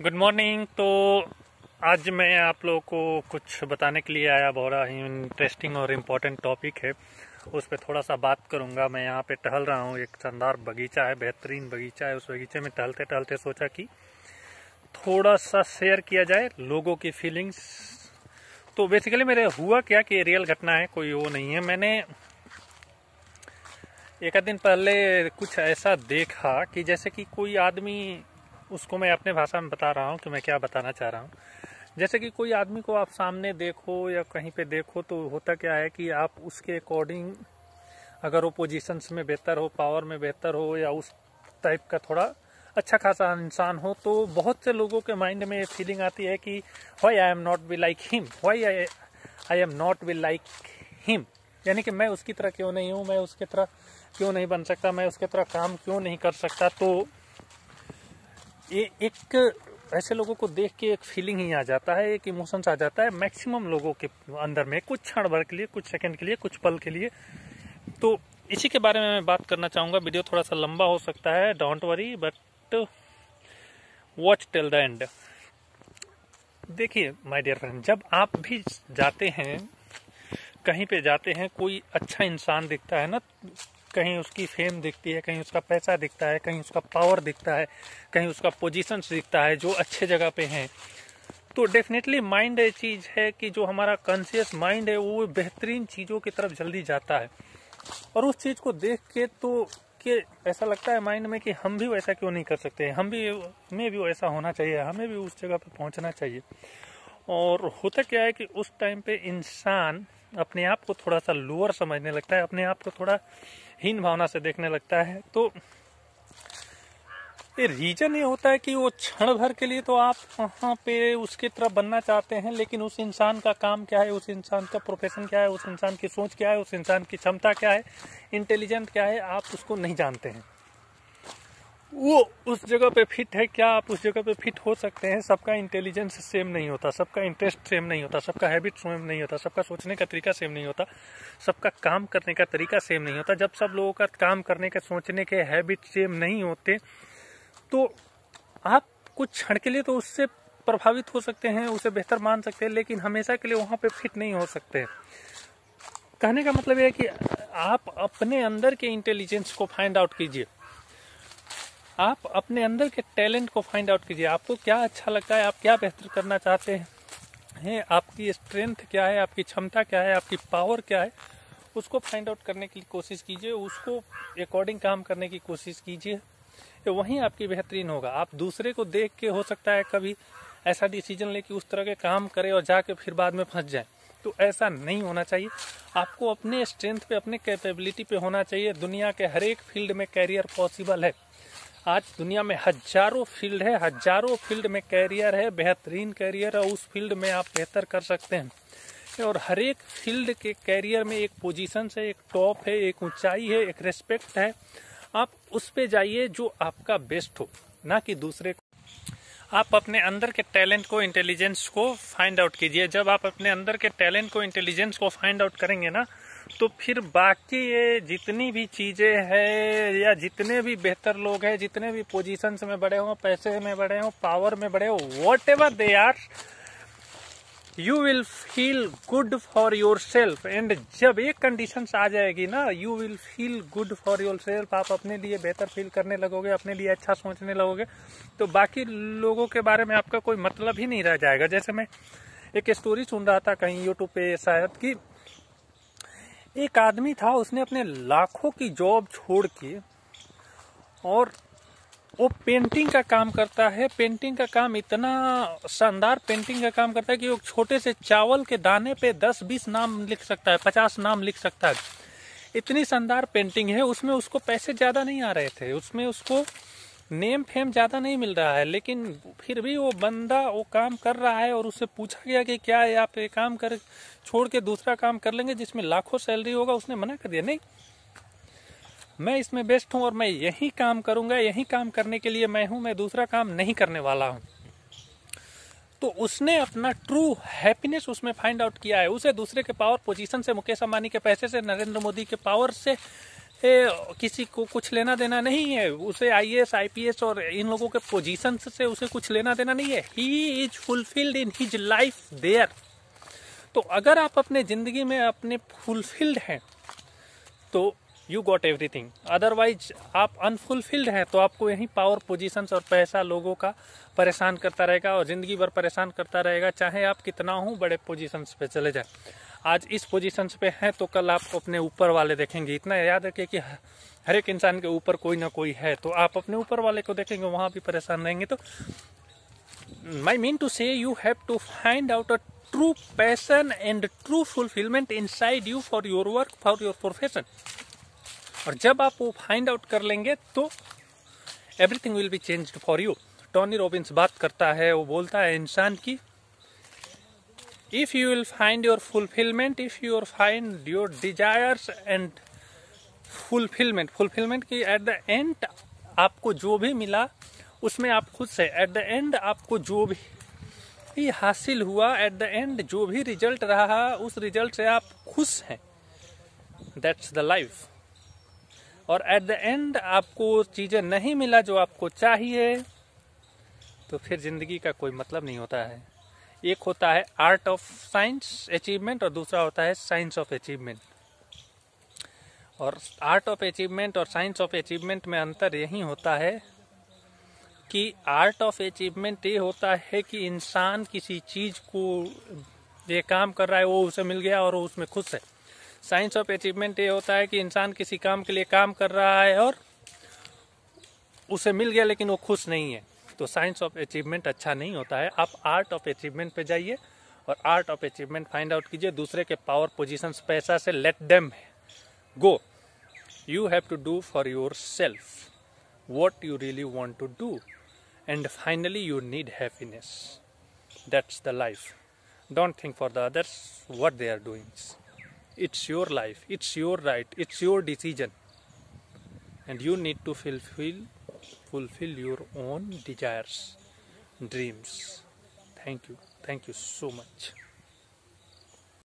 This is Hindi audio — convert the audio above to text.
Good morning. तो आज मैं आप लोगों को कुछ बताने के लिए आया। बहुत ही इंटरेस्टिंग और इम्पोर्टेंट टॉपिक है, उस पर थोड़ा सा बात करूंगा। मैं यहाँ पे टहल रहा हूँ, एक शानदार बगीचा है, बेहतरीन बगीचा है। उस बगीचे में टहलते टहलते सोचा कि थोड़ा सा शेयर किया जाए लोगों की फीलिंग्स। तो बेसिकली मेरे हुआ क्या कि रियल घटना है, कोई वो नहीं है। मैंने एक दिन पहले कुछ ऐसा देखा कि जैसे कि कोई आदमी, उसको मैं अपने भाषा में बता रहा हूँ कि मैं क्या बताना चाह रहा हूँ। जैसे कि कोई आदमी को आप सामने देखो या कहीं पे देखो तो होता क्या है कि आप उसके अकॉर्डिंग, अगर वो पोजीशंस में बेहतर हो, पावर में बेहतर हो, या उस टाइप का थोड़ा अच्छा खासा इंसान हो, तो बहुत से लोगों के माइंड में ये फीलिंग आती है कि why I am not be like him, why I am not be like him. यानी कि मैं उसकी तरह क्यों नहीं हूँ, मैं उसकी तरह क्यों नहीं बन सकता, मैं उसकी तरह काम क्यों नहीं कर सकता। तो ये एक ऐसे लोगों को देख के एक फीलिंग ही आ जाता है, एक इमोशंस आ जाता है मैक्सिमम लोगों के अंदर में, कुछ क्षण भर के लिए, कुछ सेकंड के लिए, कुछ पल के लिए। तो इसी के बारे में मैं बात करना चाहूंगा। वीडियो थोड़ा सा लंबा हो सकता है, don't worry, but watch till the end. देखिए माय डियर फ्रेंड, जब आप भी जाते हैं, कहीं पे जाते हैं, कोई अच्छा इंसान दिखता है ना, कहीं उसकी फेम दिखती है, कहीं उसका पैसा दिखता है, कहीं उसका पावर दिखता है, कहीं उसका पोजीशंस दिखता है जो अच्छे जगह पे हैं, तो डेफिनेटली माइंड ये चीज है कि जो हमारा कॉन्शियस माइंड है वो बेहतरीन चीजों की तरफ जल्दी जाता है। और उस चीज को देख के तो कि ऐसा लगता है माइंड में कि हम भी वैसा क्यों नहीं कर सकते, हमें भी वैसा होना चाहिए, हमें भी उस जगह पे पहुंचना चाहिए। और होता क्या है कि उस टाइम पे इंसान अपने आप को थोड़ा सा लोअर समझने लगता है, अपने आप को थोड़ा हीन भावना से देखने लगता है। तो ये रीजन ये होता है कि वो क्षण भर के लिए तो आप वहां पे उसकी तरह बनना चाहते हैं, लेकिन उस इंसान का काम क्या है, उस इंसान का प्रोफेशन क्या है, उस इंसान की सोच क्या है, उस इंसान की क्षमता क्या है, इंटेलिजेंट क्या है, आप उसको नहीं जानते हैं। वो उस जगह पे फिट है क्या, आप उस जगह पे फिट हो सकते हैं। सबका इंटेलिजेंस सेम नहीं होता, सबका इंटरेस्ट सेम नहीं होता, सबका हैबिट सेम नहीं होता, सबका सोचने का तरीका सेम नहीं होता, सबका काम करने का तरीका सेम नहीं होता। जब सब लोगों का काम करने के, सोचने के हैबिट सेम नहीं होते, तो आप कुछ क्षण के लिए तो उससे प्रभावित हो सकते हैं, उसे बेहतर मान सकते हैं, लेकिन हमेशा के लिए वहां पे फिट नहीं हो सकते। कहने का मतलब यह है कि आप अपने अंदर के इंटेलिजेंस को फाइंड आउट कीजिए, आप अपने अंदर के टैलेंट को फाइंड आउट कीजिए। आपको क्या अच्छा लगता है, आप क्या बेहतर करना चाहते हैं, आपकी स्ट्रेंथ क्या है, आपकी क्षमता क्या है, आपकी पावर क्या है, उसको फाइंड आउट करने की कोशिश कीजिए, उसको अकॉर्डिंग काम करने की कोशिश कीजिए। वहीं आपकी बेहतरीन होगा। आप दूसरे को देख के हो सकता है कभी ऐसा डिसीजन ले कि उस तरह के काम करे और जाके फिर बाद में फंस जाए, तो ऐसा नहीं होना चाहिए। आपको अपने स्ट्रेंथ पे, अपने कैपेबिलिटी पे होना चाहिए। दुनिया के हर एक फील्ड में कैरियर पॉसिबल है। आज दुनिया में हजारों फील्ड है, हजारों फील्ड में कैरियर है, बेहतरीन कैरियर है, उस फील्ड में आप बेहतर कर सकते हैं। और हर एक फील्ड के कैरियर में एक पोजीशन है, एक टॉप है, एक ऊंचाई है, एक रेस्पेक्ट है। आप उस पे जाइए जो आपका बेस्ट हो, ना कि दूसरे को। आप अपने अंदर के टैलेंट को, इंटेलिजेंस को फाइंड आउट कीजिए। जब आप अपने अंदर के टैलेंट को, इंटेलिजेंस को फाइंड आउट करेंगे ना, तो फिर बाकी ये जितनी भी चीजें हैं, या जितने भी बेहतर लोग हैं, जितने भी पोजीशंस में बड़े हों, पैसे में बड़े हों, पावर में बड़े हों, whatever they are, you will feel good for yourself. And जब एक कंडीशन आ जाएगी ना, you will feel good for yourself, आप अपने लिए बेहतर फील करने लगोगे, अपने लिए अच्छा सोचने लगोगे, तो बाकी लोगों के बारे में आपका कोई मतलब ही नहीं रह जाएगा। जैसे मैं एक स्टोरी सुन रहा था कहीं यूट्यूब पे शायद, कि एक आदमी था, उसने अपने लाखों की जॉब छोड़ के, और वो पेंटिंग का काम करता है। पेंटिंग का काम इतना शानदार पेंटिंग का काम करता है कि वो छोटे से चावल के दाने पे 10-20 नाम लिख सकता है, 50 नाम लिख सकता है। इतनी शानदार पेंटिंग है। उसमें उसको पैसे ज्यादा नहीं आ रहे थे, उसमें उसको नेम फेम ज्यादा नहीं मिल रहा है, लेकिन फिर भी वो बंदा वो काम कर रहा है। और उससे पूछा गया कि क्या है, आप ये काम कर छोड़ के दूसरा काम कर लेंगे जिसमें लाखों सैलरी होगा? उसने मना कर दिया, नहीं, मैं इसमें बेस्ट हूं और मैं यही काम करूंगा, यही काम करने के लिए मैं हूं, मैं दूसरा काम नहीं करने वाला हूं। तो उसने अपना ट्रू हैप्पीनेस उसमें फाइंड आउट किया है। उसे दूसरे के पावर पोजीशन से, मुकेश अंबानी के पैसे से, नरेंद्र मोदी के पावर से किसी को कुछ लेना देना नहीं है, उसे IAS IPS और इन लोगों के पोजीशन से उसे कुछ लेना देना नहीं है। He is fulfilled in his life there. तो अगर आप अपने जिंदगी में अपने फुलफिल्ड हैं तो यू गॉट एवरीथिंग। अदरवाइज आप अनफुलफिल्ड हैं तो आपको यही पावर, पोजीशंस और पैसा लोगों का परेशान करता रहेगा और जिंदगी भर परेशान करता रहेगा, चाहे आप कितना हो बड़े पोजीशंस पे चले जाए। आज इस पोजीशंस पे हैं तो कल आप अपने ऊपर वाले देखेंगे। इतना याद रखिए कि हर एक इंसान के ऊपर कोई ना कोई है, तो आप अपने ऊपर वाले को देखेंगे वहां भी परेशान रहेंगे। तो my mean to say you have to find out a true passion and true fulfilment inside you for your work, for your profession. और जब आप वो फाइंड आउट कर लेंगे तो everything will be changed for you. Tony Robbins बात करता है, वो बोलता है इंसान की, if you will find your fulfilment, if you find your desires and fulfilment की एट द एंड आपको जो भी मिला उसमें आप खुश है। एट द एंड आपको जो भी हासिल हुआ, एट द एंड जो भी रिजल्ट रहा उस रिजल्ट से आप खुश हैं। That's the life. और एट द एंड आपको चीजें नहीं मिला जो आपको चाहिए तो फिर जिंदगी का कोई मतलब नहीं होता है। एक होता है आर्ट ऑफ साइंस अचीवमेंट और दूसरा होता है साइंस ऑफ अचीवमेंट। और आर्ट ऑफ अचीवमेंट और साइंस ऑफ अचीवमेंट में अंतर यही होता है कि आर्ट ऑफ अचीवमेंट ये होता है कि इंसान किसी चीज को ये काम कर रहा है, वो उसे मिल गया और वो उसमें खुश है। साइंस ऑफ अचीवमेंट ये होता है कि इंसान किसी काम के लिए काम कर रहा है और उसे मिल गया लेकिन वो खुश नहीं है। तो साइंस ऑफ अचीवमेंट अच्छा नहीं होता है। आप आर्ट ऑफ अचीवमेंट पे जाइए और art of achievement find out कीजिए। दूसरे के पावर, पोजीशंस, पैसा से let them go. You have to do for yourself what you really want to do and finally you need happiness. That's the life. Don't think for the others what they are doing. It's your life, it's your right, it's your decision, and you need to fulfill your own desires, dreams. Thank you so much.